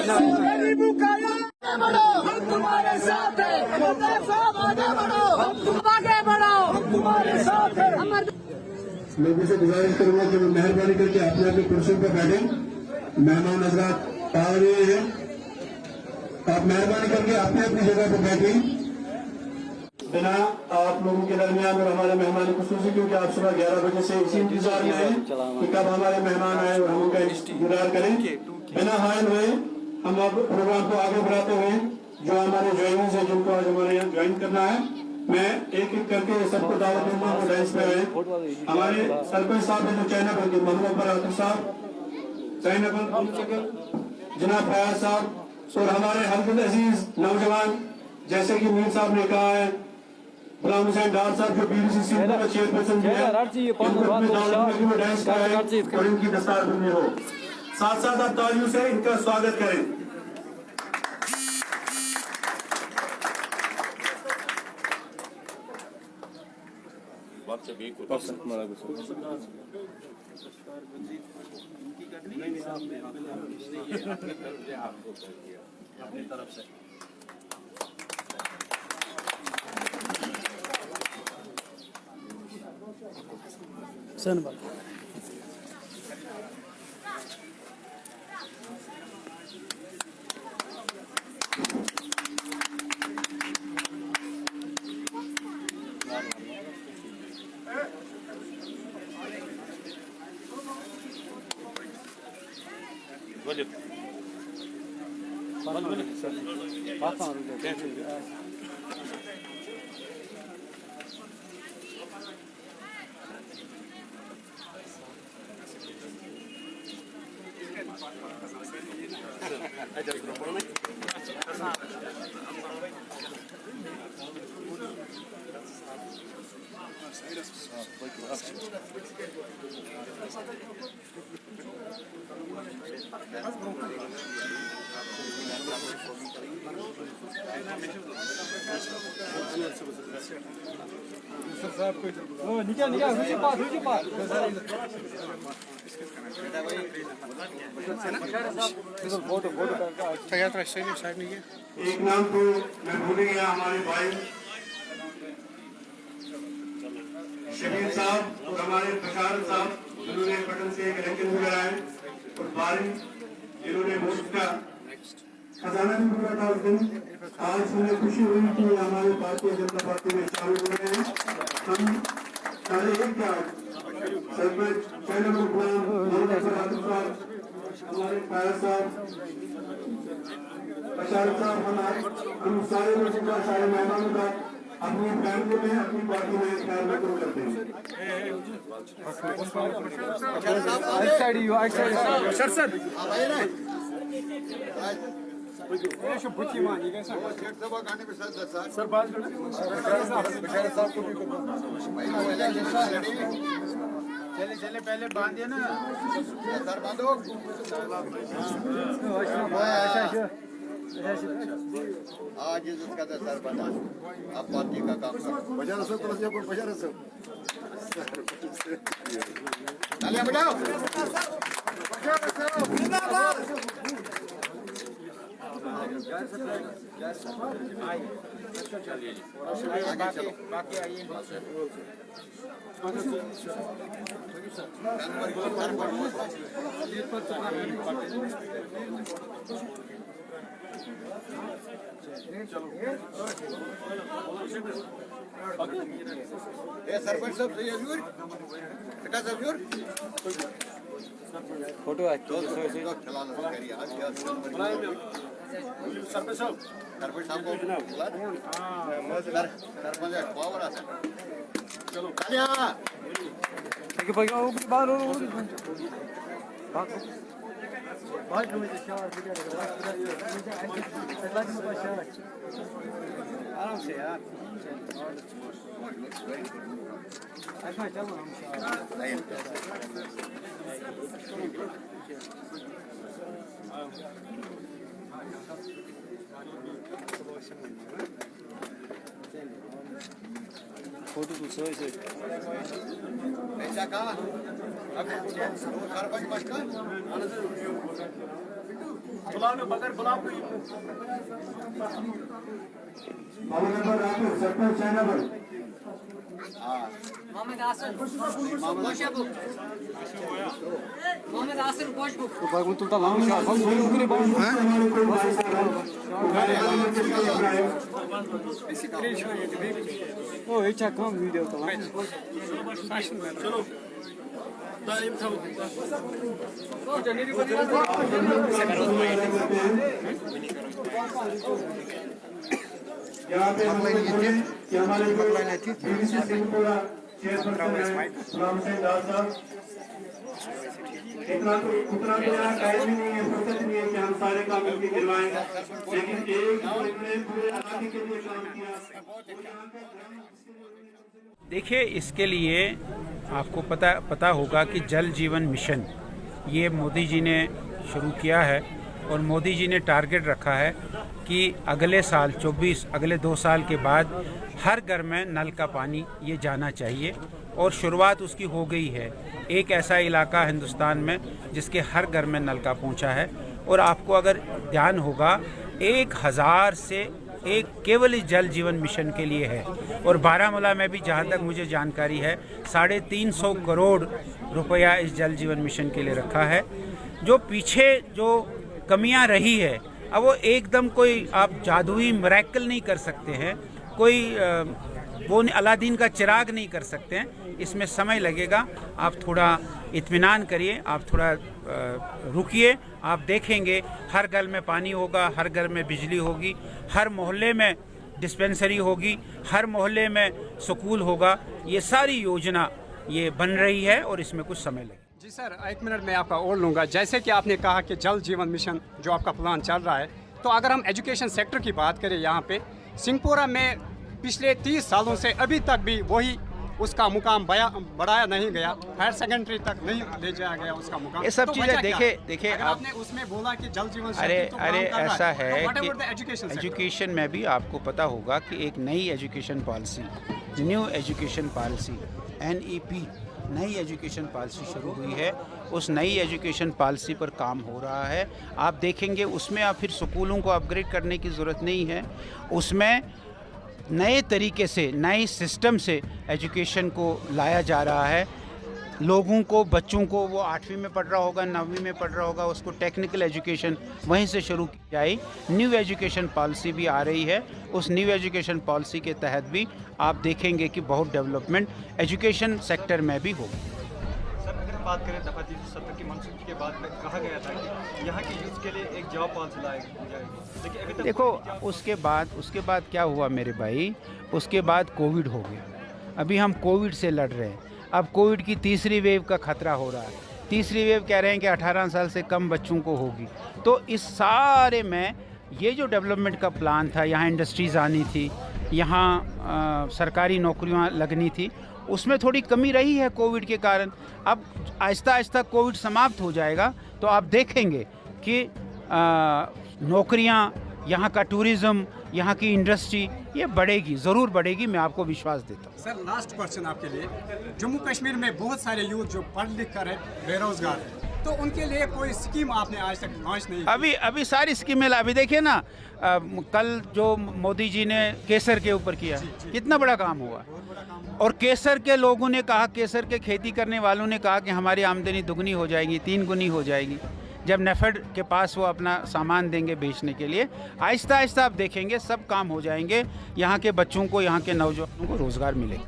गरीबों का आगे बढ़ो, हम तुम्हारे साथ हैं। साहब आगे बढ़ो, हम तुम आगे बढ़ो, हम तुम्हारे साथ हैं। लोगों से गुजारिश करूंगा कि वो मेहरबानी करके अपने अपने कुर्सियों पर बैठें। मेहमान हजरात आ रहे हैं, आप मेहरबानी करके अपने अपनी जगह पर बैठें। बिना आप लोगों के दरमियान और हमारे मेहमान खुसूसी, क्योंकि आप सुबह 11 बजे से इसी इंतजार में हैं कि कब हमारे मेहमान आए और हम उनका इंतजार करें। बिना हायल हुए हम अब प्रोग्राम को आगे बढ़ाते हुए जो हमारे ज्वाइनर्स हैं, जिनको आज हमारे यहाँ ज्वाइन करना है, मैं एक एक करके सबको दावत दूंगा। वो डाइस पे आए। हमारे सरपंच साहब हैं जो चाइना बन के, मोहम्मद बरातर साहब चाइना बन, जनाब फयाज साहब और हमारे हल्कत अजीज नौजवान जैसे कि मीर साहब ने कहा है, गुलाम हुसैन डार साहब जो BDCC का चेयरपर्सन है, और इनकी दस्तारबंदी हो। साथ साथ आप तालियों से इनका स्वागत करें। अपनी तरफ से सनबल एक नाम तो मैं भूल गया, हमारे भाई शबीर साहब और हमारे बशारत साहब जिन्होंने पटन से एक इलेक्शन में कराए, और बारिश जिन्होंने वोट का खजाना भी पूरा था उस दिन। आज मुझे खुशी हुई कि हमारे भारतीय जनता पार्टी में शामिल हो रहे हैं। हम सारे एक साथ सरपंच चाइना गुलाम मोहम्मद बरातर साहब, हमारे फयाज साहब, बशारत साहब, हम सारे लोगों का, सारे मेहमानों का अपनी फैमिली में, अपनी पार्टी में ख्याल रखकर करते हैं। चले चले पहले बांधिए ना सर, बांधो। आज इसका सर बना, आप पार्टी का काम करो। तालियां बजाओ। बाकी आइए। सरपंच साहब सही हजूर, फोटो सरपंच साहब को सरपंच पावर आता चलो आराम से यार। फोटो तो सही से ऐसा कहा सरपंच बचका बाबू नंबर राठौर सरपंच चाइनाबल मोहम्मद आसिफ कोशबुक मोहम्मद आसिफ कोशबुक O hiç akmam video tamam. Çalo. Daim tavuk. यहाँ पे हम लोग बोले कि हमारे जो बीबीसी सिंहपुरा चेयरपर्सन है राम सिंह दास साहब उतना तो यहाँ टाइम ही नहीं है, फुर्सत नहीं है कि हम सारे काम मिलकर करवाएं, लेकिन एक इन्होंने पूरे इलाके के लिए काम किया। देखिए, इसके लिए आपको पता होगा कि जल जीवन मिशन ये मोदी जी ने शुरू किया है और मोदी जी ने टारगेट रखा है कि अगले साल 24 अगले 2 साल के बाद हर घर में नल का पानी ये जाना चाहिए और शुरुआत उसकी हो गई है। एक ऐसा इलाका हिंदुस्तान में जिसके हर घर में नल का पहुंचा है और आपको अगर ध्यान होगा 1000 से एक केवल इस जल जीवन मिशन के लिए है और बारामूला में भी जहां तक मुझे जानकारी है 350 करोड़ रुपया इस जल जीवन मिशन के लिए रखा है। जो पीछे जो कमियां रही है अब वो एकदम कोई आप जादुई मिरेकल नहीं कर सकते हैं, कोई वो अलादीन का चिराग नहीं कर सकते हैं, इसमें समय लगेगा। आप थोड़ा इत्मीनान करिए, आप थोड़ा रुकिए, आप देखेंगे हर घर में पानी होगा, हर घर में बिजली होगी, हर मोहल्ले में डिस्पेंसरी होगी, हर मोहल्ले में स्कूल होगा। ये सारी योजना ये बन रही है और इसमें कुछ समय लगेगा। जी सर, 1 मिनट में आपका और लूँगा। जैसे कि आपने कहा कि जल जीवन मिशन जो आपका प्लान चल रहा है, तो अगर हम एजुकेशन सेक्टर की बात करें यहाँ पे सिंहपुरा में पिछले 30 सालों से अभी तक भी वही उसका मुकाम बढ़ाया नहीं गया, हायर सेकेंडरी तक नहीं ले जाया गया उसका मुकाम। ये सब तो चीज़ें देखिए आपने उसमें बोला कि जल जीवन अरे ऐसा है कि एजुकेशन एजुकेशन में भी आपको पता होगा कि एक नई education policy, new education policy NEP नई एजुकेशन पॉलिसी शुरू हुई है। उस नई एजुकेशन पॉलिसी पर काम हो रहा है। आप देखेंगे उसमें आप फिर स्कूलों को अपग्रेड करने की ज़रूरत नहीं है, उसमें नए तरीके से नए सिस्टम से एजुकेशन को लाया जा रहा है। लोगों को, बच्चों को, वो 8वीं में पढ़ रहा होगा, 9वीं में पढ़ रहा होगा, उसको टेक्निकल एजुकेशन वहीं से शुरू की जाए। न्यू एजुकेशन पॉलिसी भी आ रही है, उस न्यू एजुकेशन पॉलिसी के तहत भी आप देखेंगे कि बहुत डेवलपमेंट एजुकेशन सेक्टर में भी होगी। सर, अगर हम बात करें दफा 370 की मंजूरी के बाद कहा गया था कि यहाँ की यूथ के लिए एक जॉब पॉलिसी लाई जाएगी, लेकिन अभी तक देखो उसके बाद क्या हुआ मेरे भाई, उसके बाद कोविड हो गया। अभी हम कोविड से लड़ रहे हैं। अब कोविड की तीसरी वेव का खतरा हो रहा है। तीसरी वेव कह रहे हैं कि 18 साल से कम बच्चों को होगी। तो इस सारे में ये जो डेवलपमेंट का प्लान था, यहाँ इंडस्ट्रीज़ आनी थी, यहाँ सरकारी नौकरियाँ लगनी थी, उसमें थोड़ी कमी रही है कोविड के कारण। अब आहिस्ता आहिस्ता कोविड समाप्त हो जाएगा तो आप देखेंगे कि नौकरियाँ, यहाँ का टूरिज़्म, यहाँ की इंडस्ट्री ये बढ़ेगी, ज़रूर बढ़ेगी, मैं आपको विश्वास देता हूँ। सर, लास्ट क्वेश्चन आपके लिए। जम्मू कश्मीर में बहुत सारे यूथ जो पढ़ लिख कर है बेरोजगार है, तो उनके लिए कोई स्कीम आपने आज तक लॉन्च नहीं की? अभी सारी स्कीमें अभी देखिए ना, कल जो मोदी जी ने केसर के ऊपर किया, कितना बड़ा काम हुआ। और केसर के लोगों ने कहा, केसर के खेती करने वालों ने कहा कि हमारी आमदनी दुगनी हो जाएगी, 3 गुनी हो जाएगी जब नेफेड के पास वो अपना सामान देंगे बेचने के लिए। आहिस्ता आहिस्ता आप देखेंगे सब काम हो जाएंगे, यहाँ के बच्चों को, यहाँ के नौजवानों को रोज़गार मिलेगा।